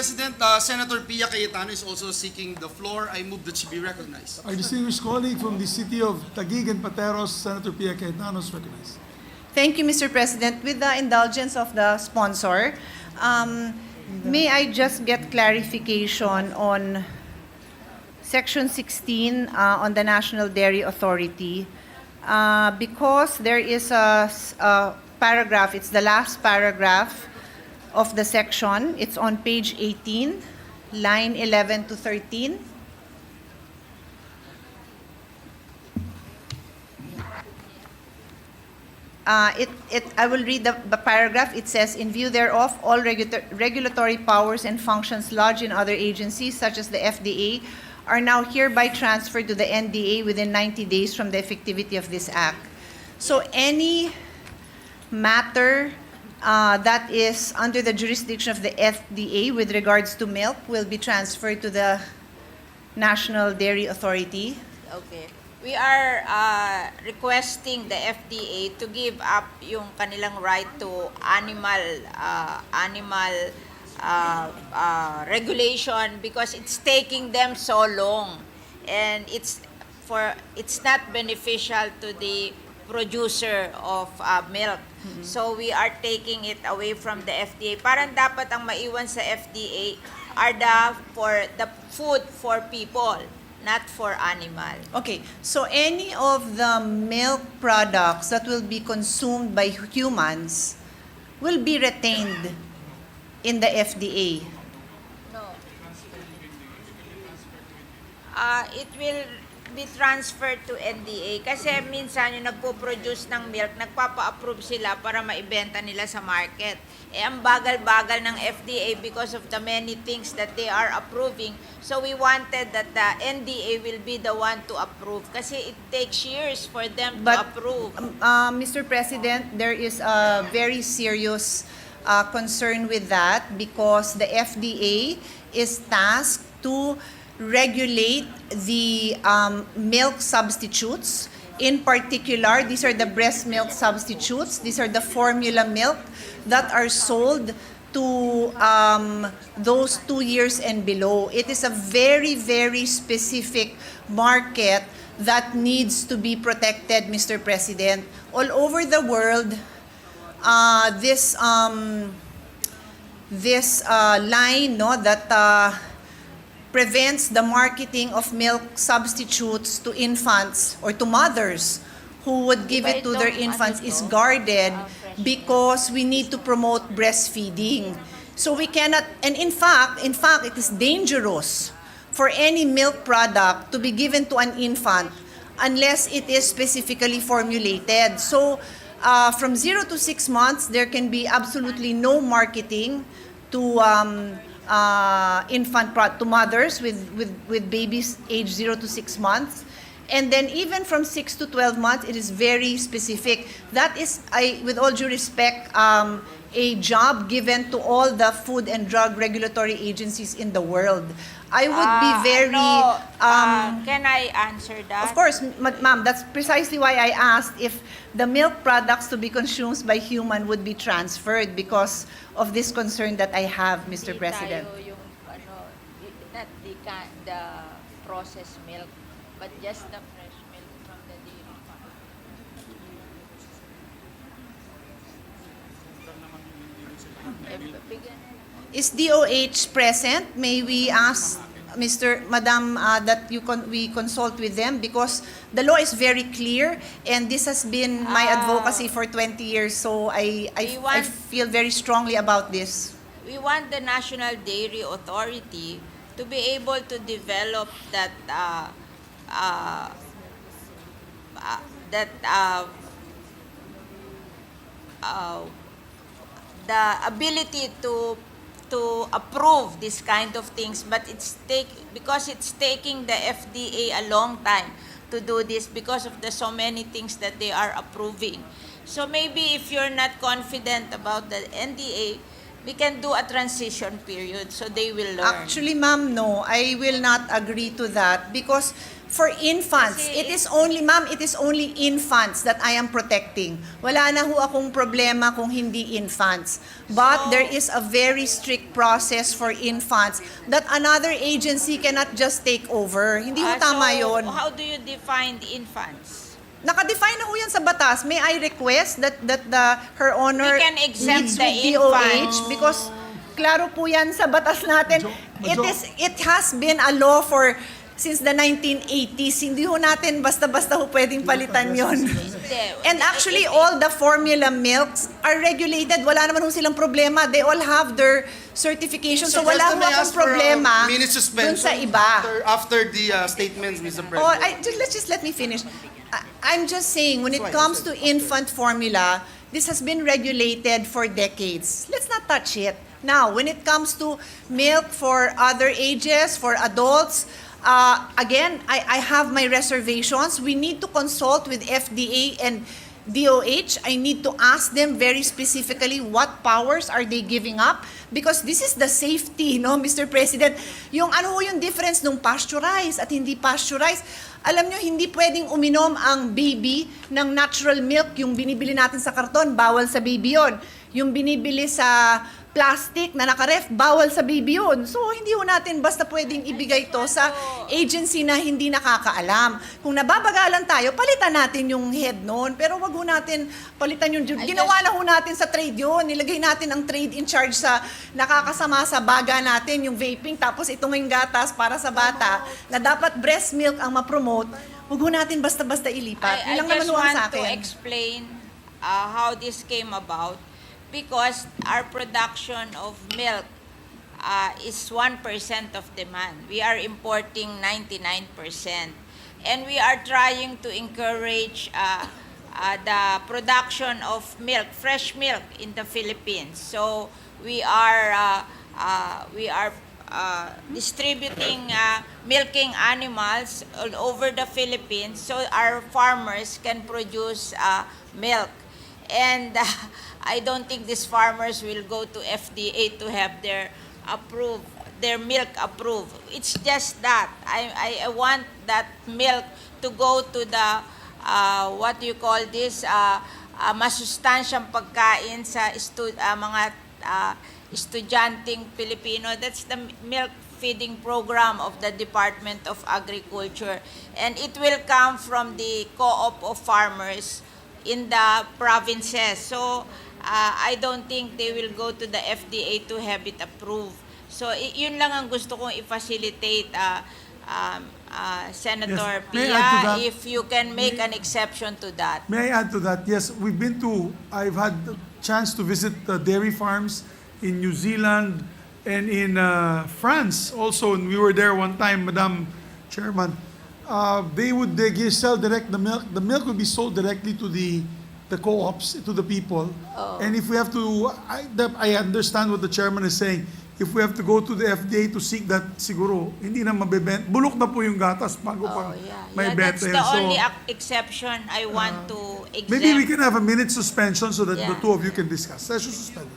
President, Senator Pia Cayetano is also seeking the floor. I move that she be recognized. Our distinguished colleague from the city of Taguig and Pateros, Senator Pia Cayetano, is recognized. Thank you, Mr. President. With the indulgence of the sponsor, may I just get clarification on Section 16 on the National Dairy Authority? Because there is a paragraph, it's the last paragraph of the section. It's on page 18, line 11 to 13. I will read the paragraph. It says, in view thereof, all regulatory powers and functions lodged in other agencies, such as the FDA, are now hereby transferred to the NDA within 90 days from the effectivity of this act. So any matter that is under the jurisdiction of the FDA with regards to milk will be transferred to the National Dairy Authority. Okay. We are requesting the FDA to give up yung kanilang right to animal regulation because it's taking them so long, and it's not beneficial to the producer of milk. Mm-hmm. So we are taking it away from the FDA. Parang dapat ang maiwan sa FDA are the food for people, not for animal. Okay, so any of the milk products that will be consumed by humans will be retained in the FDA. No. It will be transferred to NDA kasi minsan yung nagpo-produce ng milk, nagpapa-approve sila para maibenta nila sa market. Eh, ang bagal-bagal ng FDA because of the many things that they are approving. So we wanted that the NDA will be the one to approve kasi it takes years for them to approve. Mr. President, there is a very serious concern with that because the FDA is tasked to regulate the milk substitutes. In particular, these are the breast milk substitutes. These are the formula milk that are sold to those 2 years and below. It is a very, very specific market that needs to be protected, Mr. President. All over the world, this line that prevents the marketing of milk substitutes to infants or to mothers who would give it to their infants is guarded because we need to promote breastfeeding. So we cannot, and in fact, it is dangerous for any milk product to be given to an infant unless it is specifically formulated. So from 0 to 6 months, there can be absolutely no marketing to to mothers with babies aged 0 to 6 months. And then even from 6 to 12 months, it is very specific. That is, with all due respect, a job given to all the food and drug regulatory agencies in the world. I would be very... Can I answer that? Of course, ma'am, that's precisely why I asked if the milk products to be consumed by human would be transferred because of this concern that I have, Mr. President. Tayo yung, not the processed milk, but just the fresh milk from the dairy farm. Is DOH present? May we ask Madam, that we consult with them because the law is very clear and this has been my advocacy for 20 years. So I feel very strongly about this. We want the National Dairy Authority to be able to develop the ability to approve this kind of things, but because it's taking the FDA a long time to do this because of the so many things that they are approving. So maybe if you're not confident about the NDA, We can do a transition period so they will learn. Actually, ma'am, no, I will not agree to that because for infants, Kasi it is only, ma'am, it is only infants that I am protecting. Wala na ho akong problema kung hindi infants. But So- there is a very strict process for infants that another agency cannot just take over. Hindi ho tama So, yun. how do you define the infants? Nakadefine na ho yan sa batas. May I request that Her Honor We can exempt meets the with DOH infants. because klaro po yan sa batas natin. It has been a law for since the 1980s. Hindi ho natin basta-basta ho pwedeng palitan yon. Hindi. And actually, all the formula milks are regulated. Wala naman ho silang problema. They all have their certification. So wala ho President, may I akong ask for a problema minute dun suspension sa iba. After the statements, Mr. President. Oh, just let me finish. I'm just saying, when it comes to infant formula, this has been regulated for decades. Let's not touch it. Now, when it comes to milk for other ages, for adults, again, I have my reservations. We need to consult with FDA and DOH. I need to ask them very specifically what powers are they giving up because this is the safety, no, Mr. President. Yung ano yung difference nung pasteurized at hindi pasteurized. Alam nyo, hindi pwedeng uminom ang baby ng natural milk, yung binibili natin sa karton, bawal sa baby yon. Yung binibili sa plastic na nakaref, bawal sa baby yun. So, hindi ho natin basta pwedeng ibigay to sa agency na hindi nakakaalam. Kung nababagalan tayo, palitan natin yung head noon. Pero wag ho natin palitan yung... Ginawa na ho natin sa trade yun. Nilagay natin ang trade in charge sa nakakasama sa baga natin, yung vaping. Tapos itong yung gatas para sa bata na dapat breast milk ang ma-promote. Wag ho natin basta-basta ilipat. I Yun lang naman just ho ang want sa to akin. explain how this came about because our production of milk is 1% of demand. We are importing 99%. And we are trying to encourage the production of milk, fresh milk in the Philippines. So we are distributing milking animals all over the Philippines so our farmers can produce milk. And I don't think these farmers will go to FDA to have their milk approved. It's just that I want that milk to go to the what do you call this masustansyang pagkain sa mga estudyanteng Pilipino. That's the milk feeding program of the Department of Agriculture, and it will come from the co-op of farmers in the provinces. So I don't think they will go to the FDA to have it approved. So yun lang ang gusto kong i-facilitate, Senator Yes. May I add to Pia, that? if you can make an exception to that. May I add to that? Yes, I've had the chance to visit dairy farms in New Zealand and in France also. And we were there one time, Madam Chairman. They sell direct the milk. The milk would be sold directly to the co-ops, to the people. And if we have to, I understand what the chairman is saying. If we have to go to the FDA to seek that, siguro, hindi na mabebenta. Bulok na po yung gatas bago pa may That's benta. the only exception I want to exempt. Maybe we can have a minute suspension so that the two of you can discuss. Session suspended.